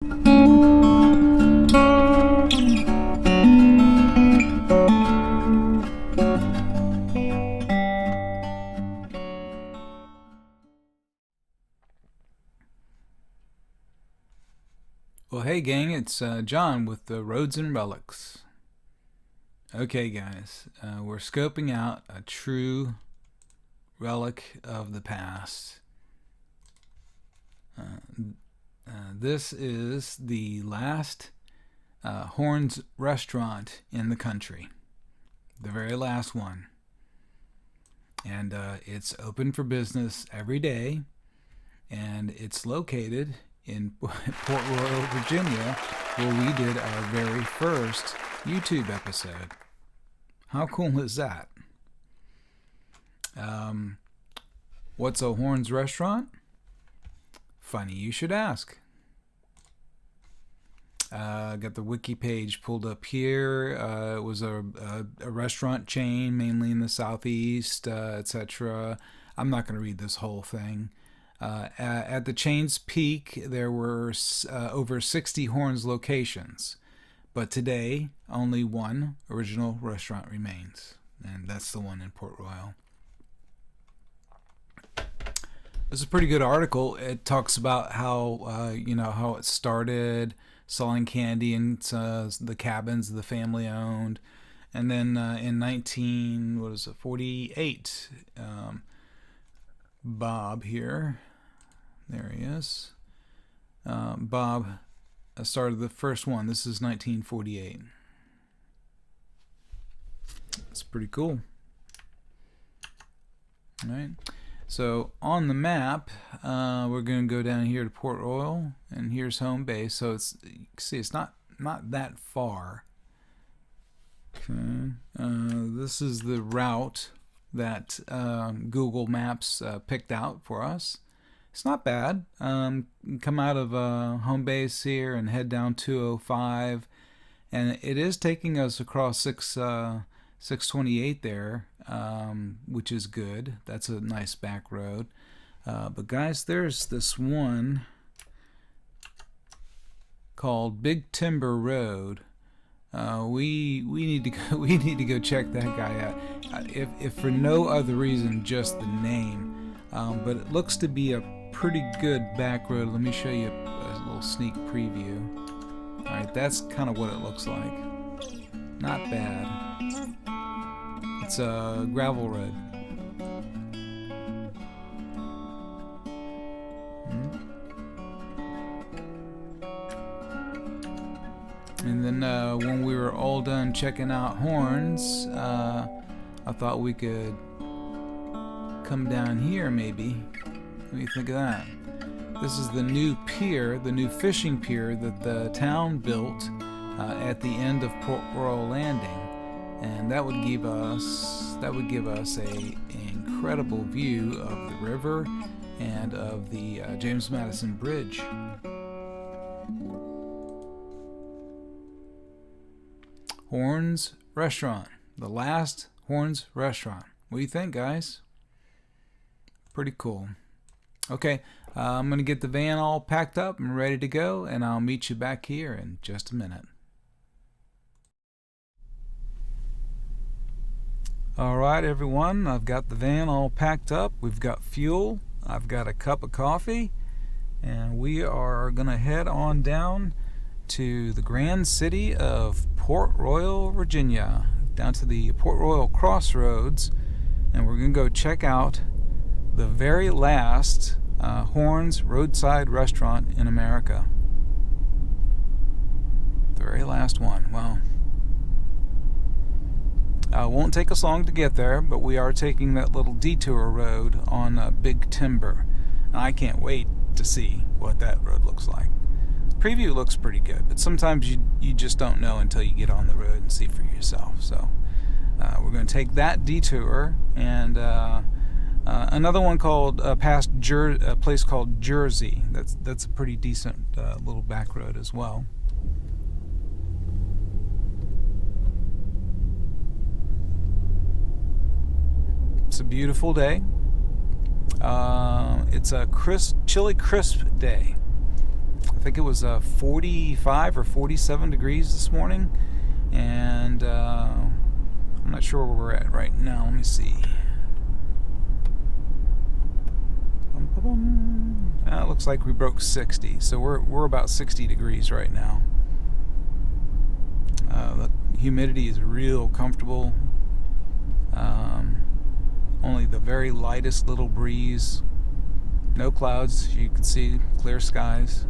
Well, hey gang, it's John with the Roads and Relics. Okay, guys, we're scoping out a true relic of the past. This is the last HORN'S Restaurant in the country, the very last one. And it's open for business every day, and it's located in Port Royal, Virginia, where we did our very first YouTube episode. How cool is that? What's a HORN'S Restaurant? Funny you should ask. Got the wiki page pulled up here. It was a restaurant chain, mainly in the southeast, etc. I'm not going to read this whole thing. At the chain's peak, there were over 60 HORN'S locations, but today only one original restaurant remains, and that's the one in Port Royal. This is a pretty good article. It talks about how how it started, selling candy in the cabins the family owned, and then in 1948, Bob here, there he is. Bob started the first one. This is 1948. That's pretty cool. All right. So on the map, we're going to go down here to Port Royal, and here's home base. So it's, you can see it's not that far. Okay. This is the route that Google Maps picked out for us. It's not bad. Come out of home base here and head down 205, and it is taking us across 628 there, which is good. That's a nice back road. But guys, there's this one called Big Timber Road. We need to go. We need to go check that guy out. If for no other reason, just the name. But it looks to be a pretty good back road. Let me show you a little sneak preview. All right, that's kind of what it looks like. Not bad. It's a gravel road. And then when we were all done checking out HORN'S, I thought we could come down here maybe. What do you think of that? This is the new pier, the new fishing pier that the town built at the end of Port Royal Landing, and that would give us a incredible view of the river and of the James Madison Bridge. HORN'S Restaurant, the last HORN'S Restaurant. What do you think, guys? Pretty cool. Okay, I'm going to get the van all packed up and ready to go, and I'll meet you back here in just a minute. Alright everyone, I've got the van all packed up. We've got fuel, I've got a cup of coffee, and we are going to head on down to the grand city of Port Royal, Virginia, down to the Port Royal Crossroads, and we're going to go check out the very last HORN'S roadside restaurant in America. The very last one. Wow. Won't take us long to get there, but we are taking that little detour road on Big Timber. And I can't wait to see what that road looks like. The preview looks pretty good, but sometimes you just don't know until you get on the road and see for yourself. So we're going to take that detour, and another one called past a place called Jersey. That's a pretty decent little back road as well. It's a beautiful day. It's a chilly, crisp day. I think it was 45 or 47 degrees this morning, and I'm not sure where we're at right now. Let me see. It looks like we broke 60, so we're about 60 degrees right now. The humidity is real comfortable. Only the very lightest little breeze. No clouds, you can see clear skies.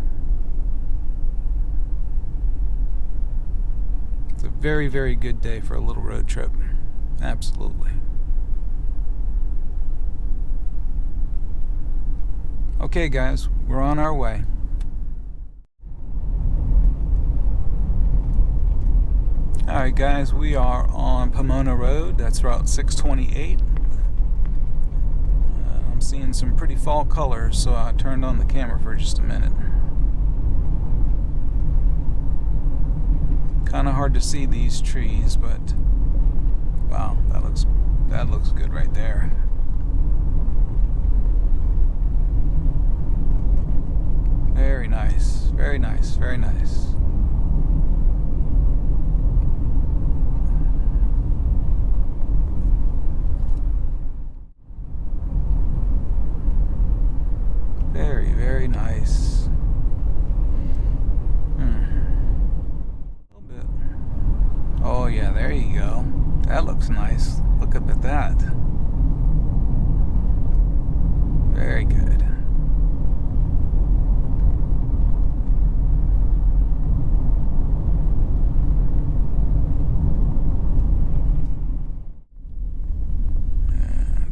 It's a very, very good day for a little road trip. Absolutely. Okay guys, we're on our way. Alright guys, we are on Pomona Road. That's Route 628. I'm seeing some pretty fall colors, so I turned on the camera for just a minute. Kind of hard to see these trees, but wow, that looks good right there. Very nice, very nice, very nice. Very, very nice. A little bit. Oh yeah, there you go. That looks nice. Look up at that. Very good.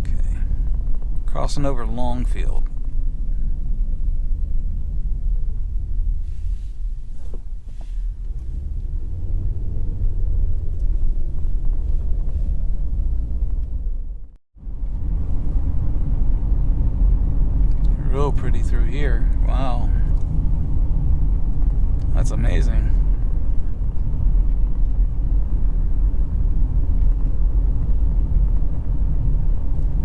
Okay. Crossing over Longfield. Real pretty through here. Wow. That's amazing.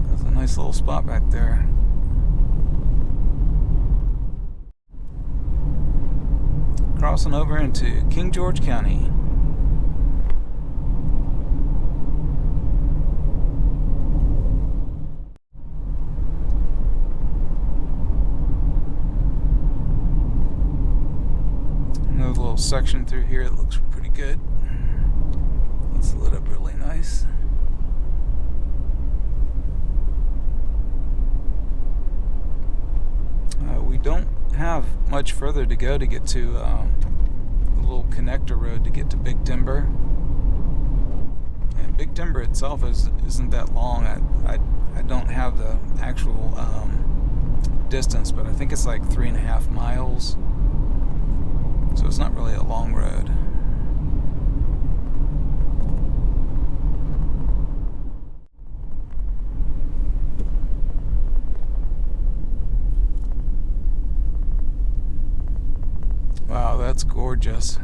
That's a nice little spot back there. Crossing over into King George County. Little section through here that looks pretty good. It's lit up really nice. We don't have much further to go to get to the little connector road to get to Big Timber. And Big Timber itself isn't that long. I don't have the actual distance, but I think it's like 3.5 miles. So it's not really a long road. Wow, that's gorgeous.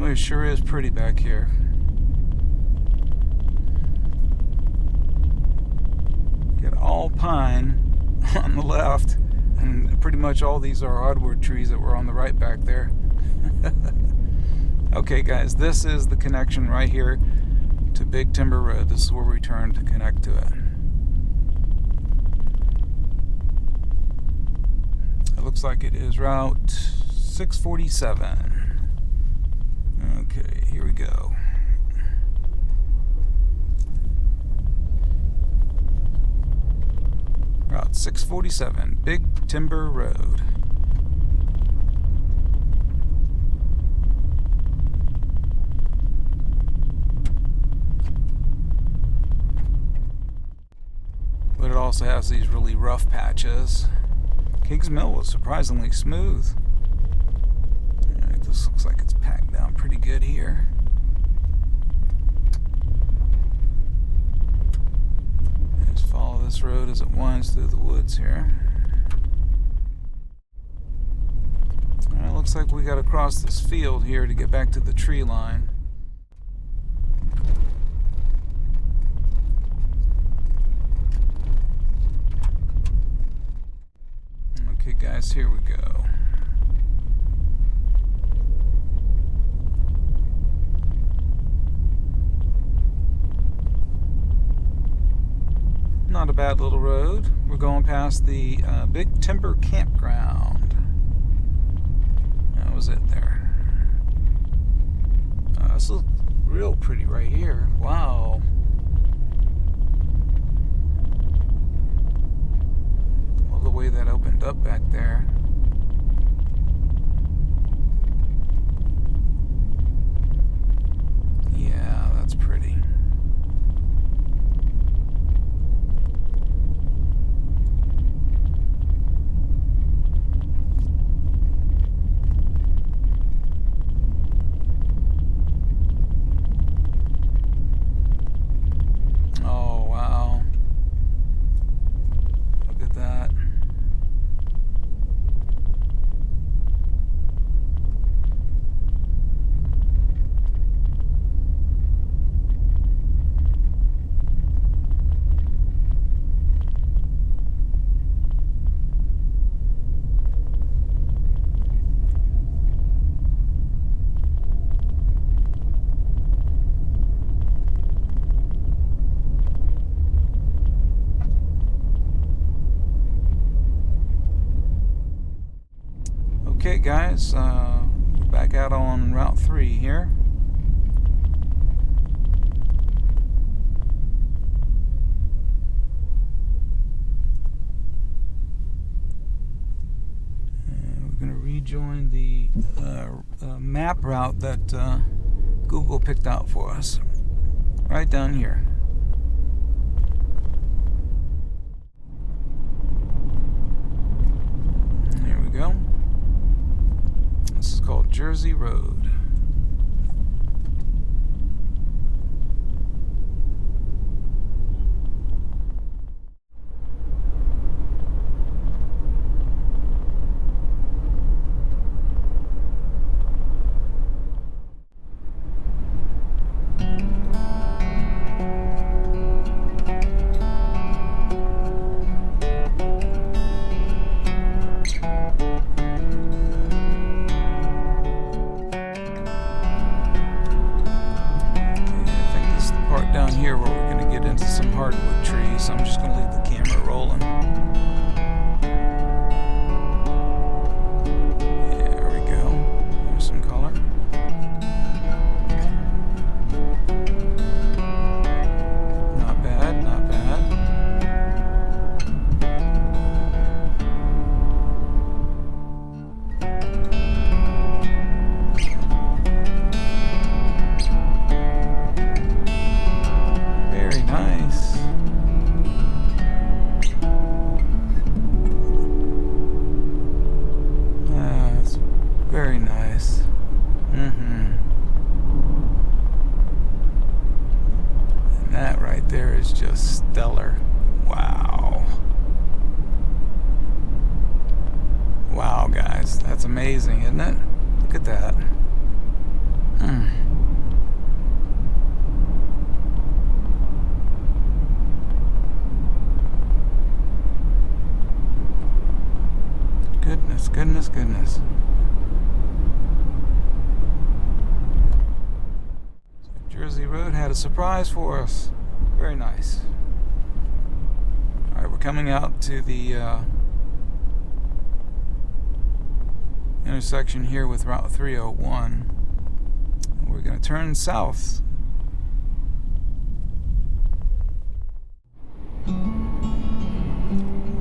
It sure is pretty back here. Get all pine on the left, and pretty much all these are hardwood trees that were on the right back there. Okay guys, this is the connection right here to Big Timber Road. This is where we turn to connect to it. It looks like it is Route 647. Okay, here we go. Route 647, Big Timber Road. But it also has these really rough patches. King's Mill was surprisingly smooth. Alright, this looks like it's packed down pretty good here. this road as it winds through the woods here. Alright, looks like we gotta cross this field here to get back to the tree line. Okay guys, here we go. Not a bad little road. We're going past the Big Timber Campground. That was it there. This looks real pretty right here. Wow. Love the way that opened up back there. Yeah, that's pretty. Okay guys, back out on Route 3 here. And we're going to rejoin the map route that Google picked out for us. Right down here. There we go. This is called Jersey Road. Down here where we're going to get into some hardwood trees, so I'm just going to leave the camera rolling. There we go. There's some color. Not bad, not bad. Nice. That's very nice. And that right there is just stellar. Wow. Wow, guys. That's amazing, isn't it? Look at that. Goodness, goodness, goodness. So Jersey Road had a surprise for us. Very nice. Alright, we're coming out to the intersection here with Route 301. We're going to turn south. A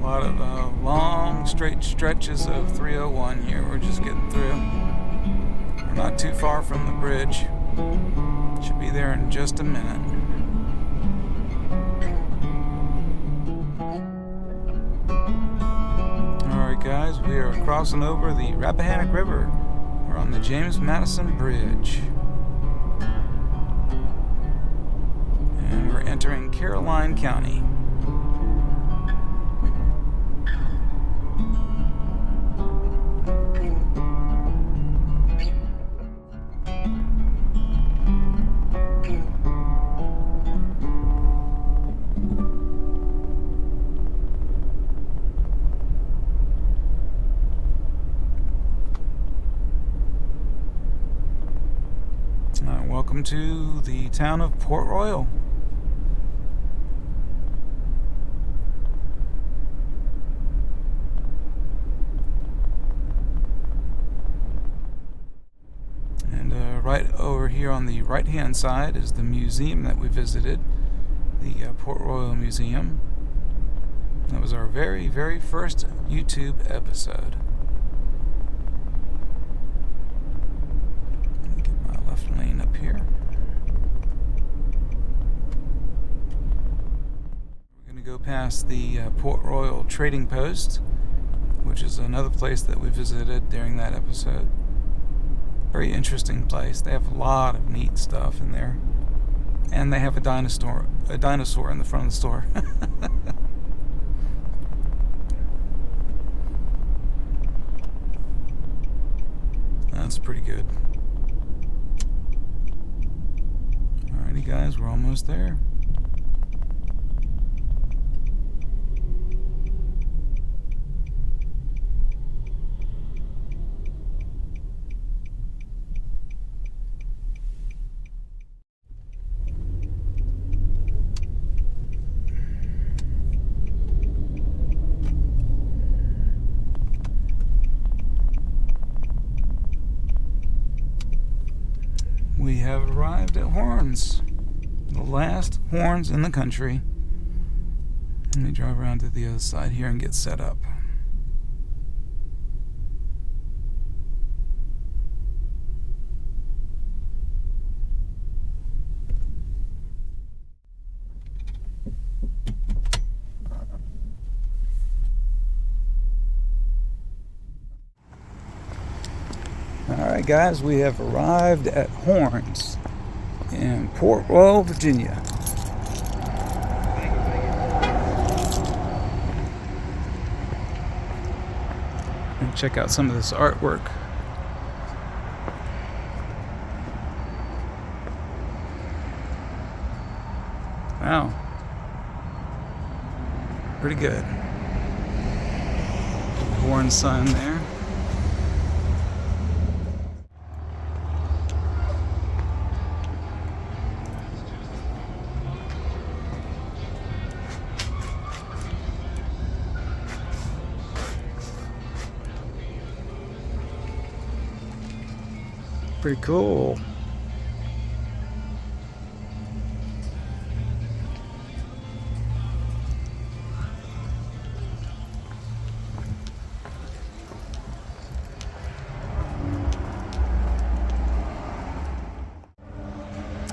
lot of long, straight stretches of 301 here. We're just getting through. We're not too far from the bridge. Should be there in just a minute. Alright guys, we are crossing over the Rappahannock River. We're on the James Madison Bridge. And we're entering Caroline County. welcome to the town of Port Royal. And right over here on the right hand side is the museum that we visited, the Port Royal Museum. That was our very, very first YouTube episode. Lane up here. We're going to go past the Port Royal Trading Post, which is another place that we visited during that episode. Very interesting place. They have a lot of neat stuff in there, and they have a dinosaur in the front of the store. That's pretty good. Alrighty guys, we're almost there. We have arrived at Horns, the last Horns in the country. Let me drive around to the other side here and get set up. Alright guys, we have arrived at Horns in Port Royal, Virginia. And check out some of this artwork. Wow. Pretty good. Horns sign there. Pretty cool.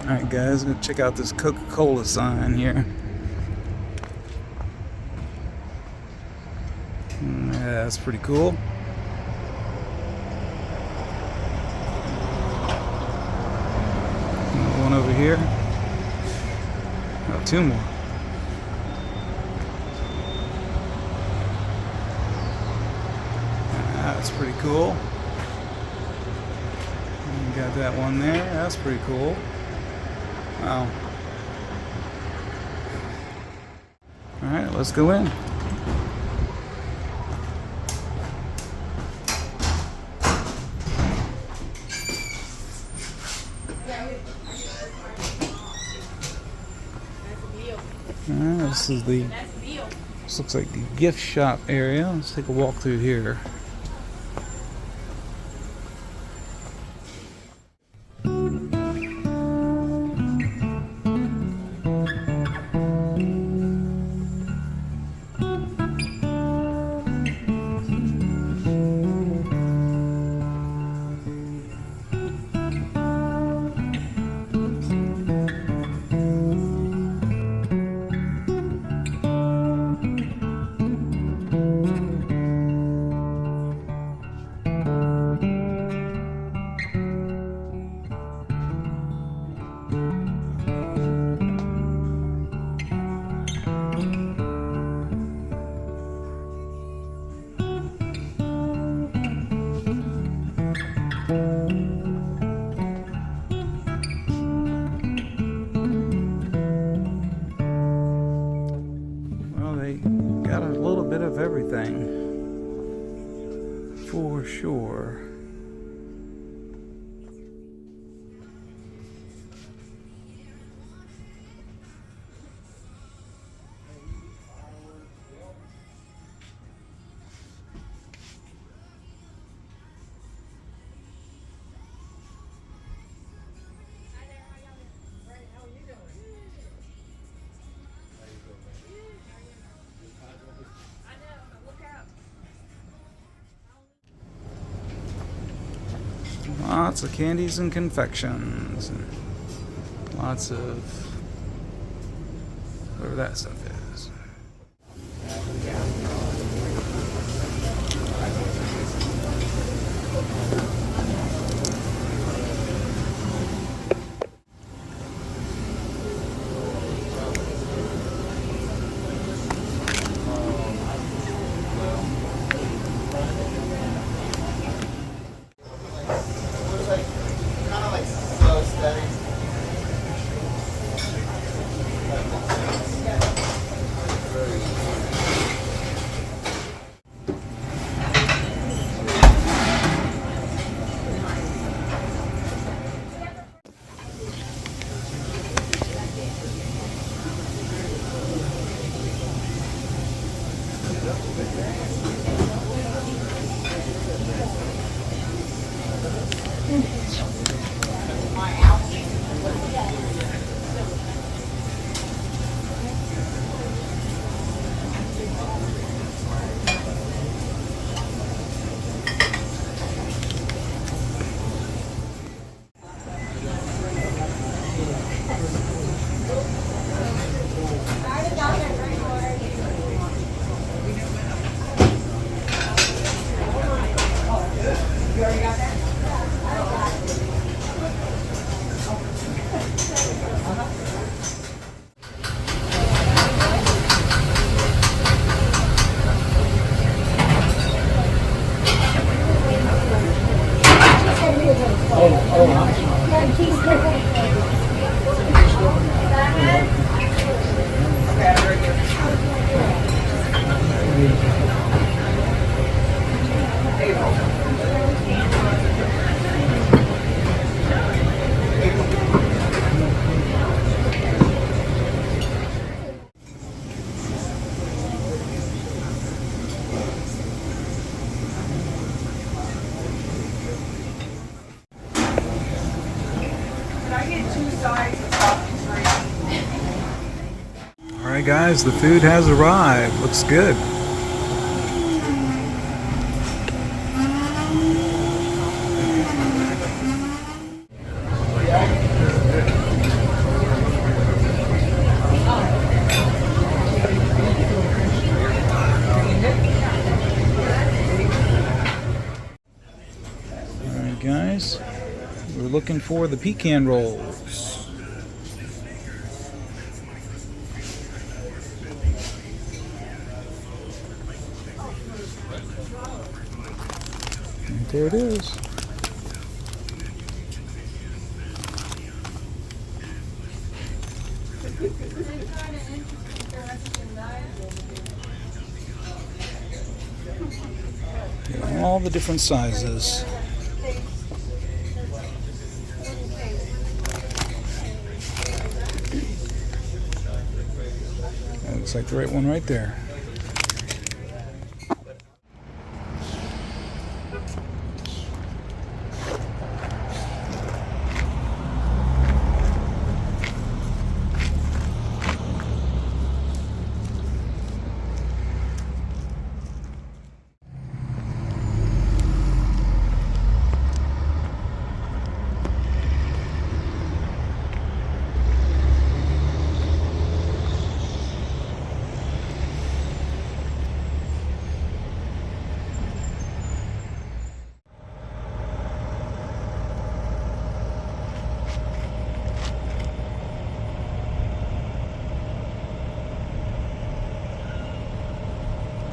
Alright guys, go check out this Coca-Cola sign here. Yeah, that's pretty cool. One over here. Oh, two more. That's pretty cool. You got that one there. That's pretty cool. Wow. Alright, let's go in. This looks like the gift shop area. Let's take a walk through here. For sure. lots of candies and confections. And lots of whatever that stuff is. Alright guys, the food has arrived. Looks good. Alright guys, we're looking for the pecan rolls. There it is. Yeah, all the different sizes. That looks like the right one right there.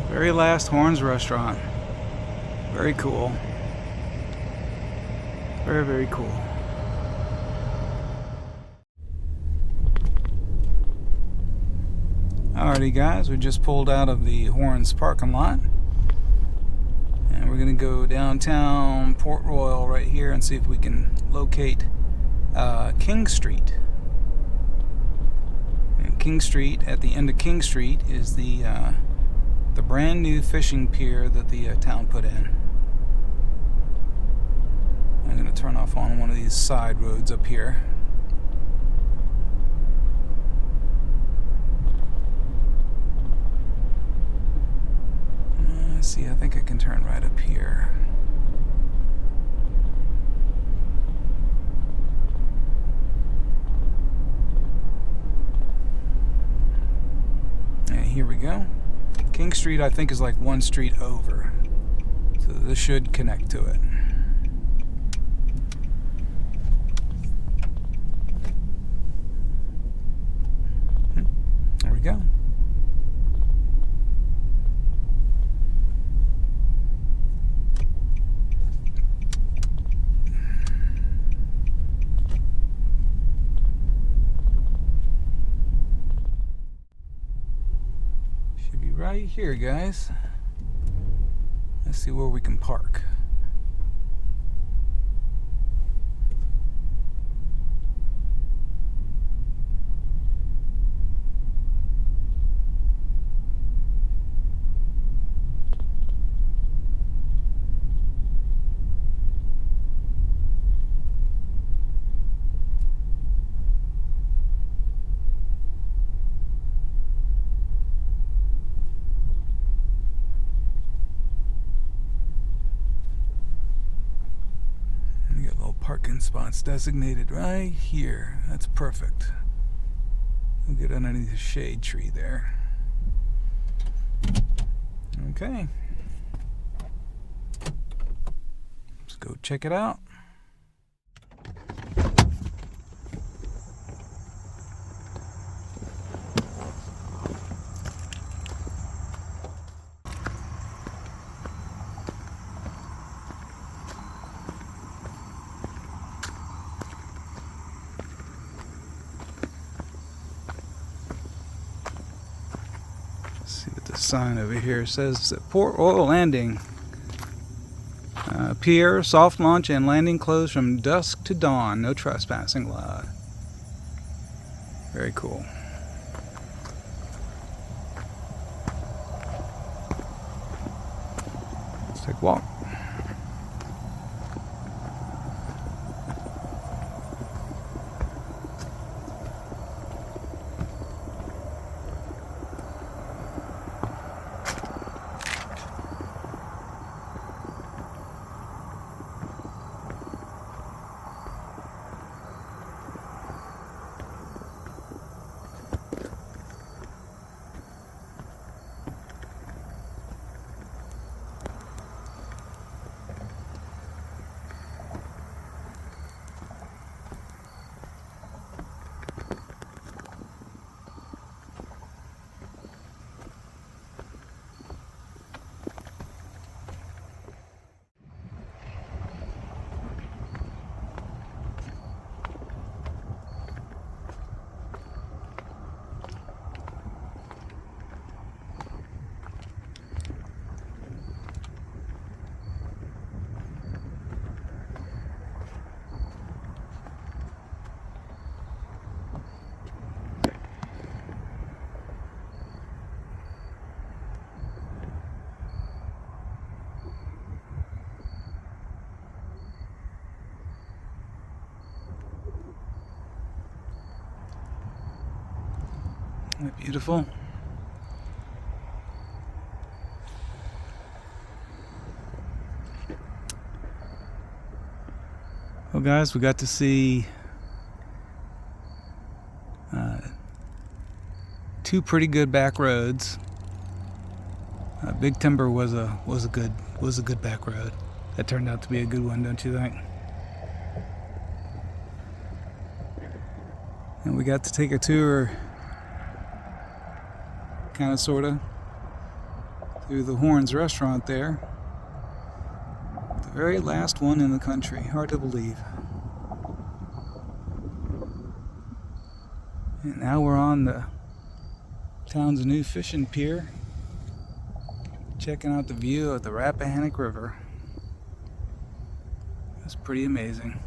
Very last HORNE'S Restaurant. Very cool. Very, very cool. Alrighty guys, we just pulled out of the HORNE'S parking lot. And we're gonna go downtown Port Royal right here and see if we can locate King Street. And King Street, at the end of King Street, is the brand new fishing pier that the town put in. I'm going to turn off on one of these side roads up here. See, I think I can turn right up here. here we go. King Street, I think, is like one street over. So this should connect to it. There we go. Should be right here, guys. Let's see where we can park. Parking spots designated right here. That's perfect. We'll get underneath the shade tree there. Okay. Let's go check it out. See what the sign over here says. At Port Royal Landing. Pier, soft launch and landing closed from dusk to dawn. No trespassing allowed. Very cool. Let's take a walk. Isn't that beautiful? Well, guys, we got to see two pretty good back roads. Big Timber was a good back road. That turned out to be a good one, don't you think? And we got to take a tour, kind of, sorta, through the HORNE'S Restaurant there. The very last one in the country. Hard to believe. And now we're on the town's new fishing pier, checking out the view of the Rappahannock River. It's pretty amazing.